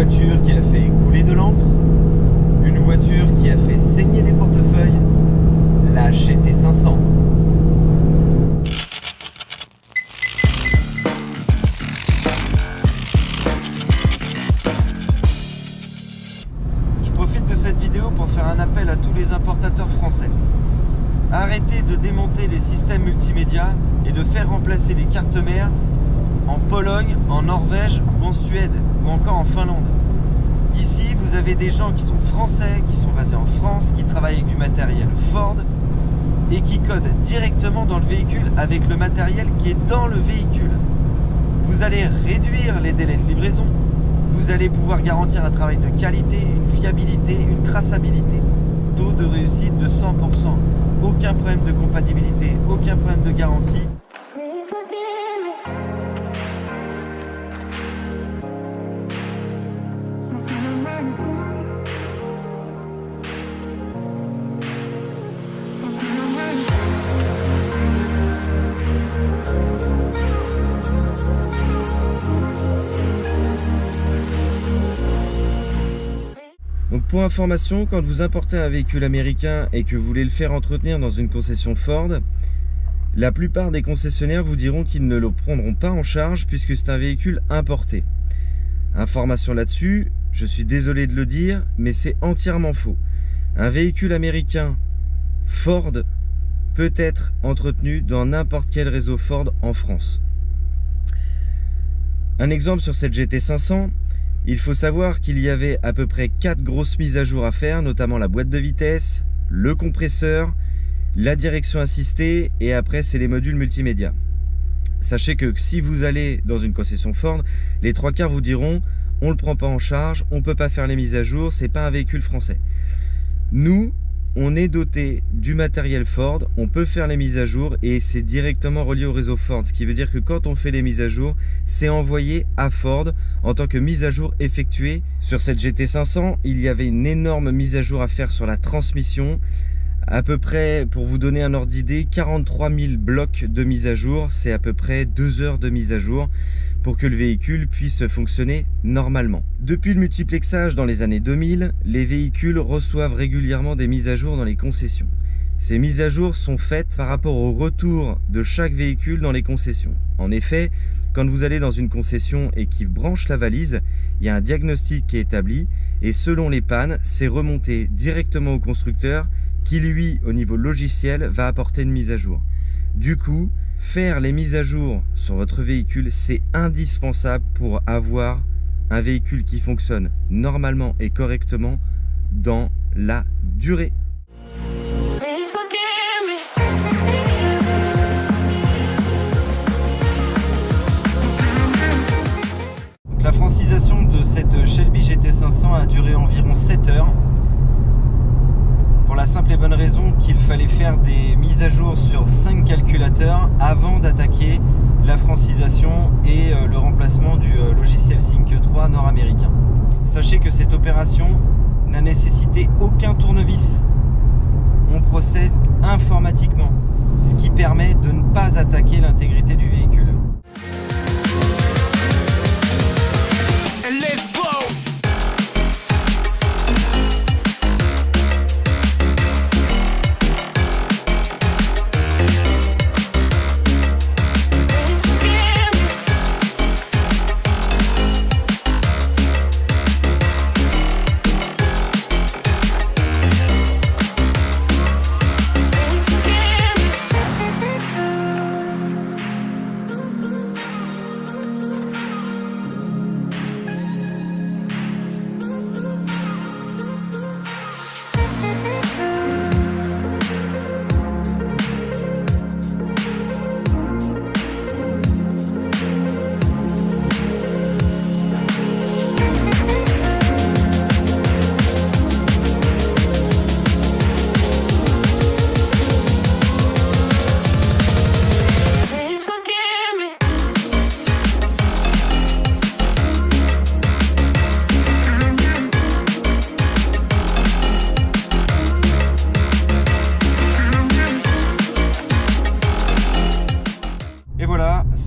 voiture qui a fait couler de l'encre, une voiture qui a fait saigner les portefeuilles, la GT500. Je profite de cette vidéo pour faire un appel à tous les importateurs français. Arrêtez de démonter les systèmes multimédia et de faire remplacer les cartes mères en Pologne, en Norvège ou en Suède ou encore en Finlande. Ici, vous avez des gens qui sont français, qui sont basés en France, qui travaillent avec du matériel Ford et qui codent directement dans le véhicule avec le matériel qui est dans le véhicule. Vous allez réduire les délais de livraison, vous allez pouvoir garantir un travail de qualité, une fiabilité, une traçabilité. Taux de réussite de 100%, aucun problème de compatibilité, aucun problème de garantie. Donc pour information, quand vous importez un véhicule américain et que vous voulez le faire entretenir dans une concession Ford, la plupart des concessionnaires vous diront qu'ils ne le prendront pas en charge puisque c'est un véhicule importé. Information là-dessus, je suis désolé de le dire, mais c'est entièrement faux. Un véhicule américain Ford peut être entretenu dans n'importe quel réseau Ford en France. Un exemple sur cette GT500, il faut savoir qu'il y avait à peu près 4 grosses mises à jour à faire, notamment la boîte de vitesse, le compresseur, la direction assistée et après c'est les modules multimédia. Sachez que si vous allez dans une concession Ford, les 3/4 vous diront on ne le prend pas en charge, on ne peut pas faire les mises à jour, c'est pas un véhicule français. Nous, on est doté du matériel Ford, on peut faire les mises à jour et c'est directement relié au réseau Ford. Ce qui veut dire que quand on fait les mises à jour, c'est envoyé à Ford en tant que mise à jour effectuée. Sur cette GT500, il y avait une énorme mise à jour à faire sur la transmission. À peu près, pour vous donner un ordre d'idée, 43 000 blocs de mise à jour, c'est à peu près 2 heures de mise à jour pour que le véhicule puisse fonctionner normalement. Depuis le multiplexage dans les années 2000, les véhicules reçoivent régulièrement des mises à jour dans les concessions. Ces mises à jour sont faites par rapport au retour de chaque véhicule dans les concessions. En effet, quand vous allez dans une concession et qu'ils branchent la valise, il y a un diagnostic qui est établi et selon les pannes, c'est remonté directement au constructeur qui lui, au niveau logiciel, va apporter une mise à jour. Du coup, faire les mises à jour sur votre véhicule, c'est indispensable pour avoir un véhicule qui fonctionne normalement et correctement dans la durée. Donc, la francisation de cette Shelby GT500 a duré environ 7 heures. Pour la simple et bonne raison qu'il fallait faire des mises à jour sur 5 calculateurs avant d'attaquer la francisation et le remplacement du logiciel Sync 3 nord-américain. Sachez que cette opération n'a nécessité aucun tournevis. On procède informatiquement, ce qui permet de ne pas attaquer l'intégrité du véhicule.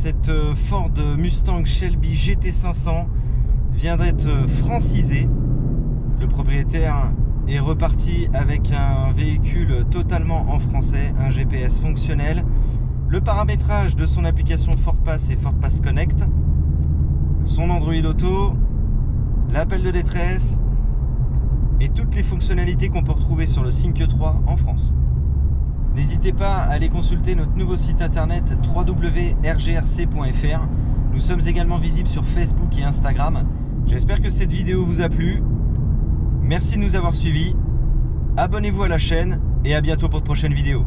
cette Ford Mustang Shelby GT500 vient d'être francisé. Le propriétaire est reparti avec un véhicule totalement en français, un GPS fonctionnel, le paramétrage de son application FortPass et FortPass Connect, son Android Auto, l'appel de détresse et toutes les fonctionnalités qu'on peut retrouver sur le Sync 3 en France. N'hésitez pas à aller consulter notre nouveau site internet www.rgrc.fr. Nous sommes également visibles sur Facebook et Instagram. J'espère que cette vidéo vous a plu. Merci de nous avoir suivis. Abonnez-vous à la chaîne et à bientôt pour de prochaines vidéos.